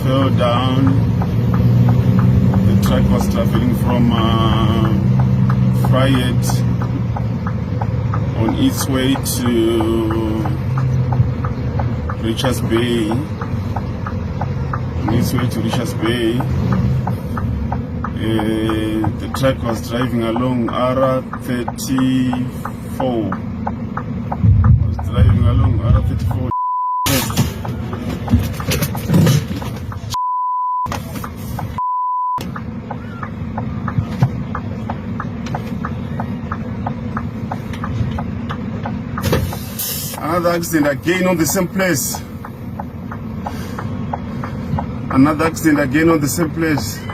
fell down. The truck was traveling from Vryheid on its way to Richards Bay. The truck was driving along R34. Another accident again on the same place.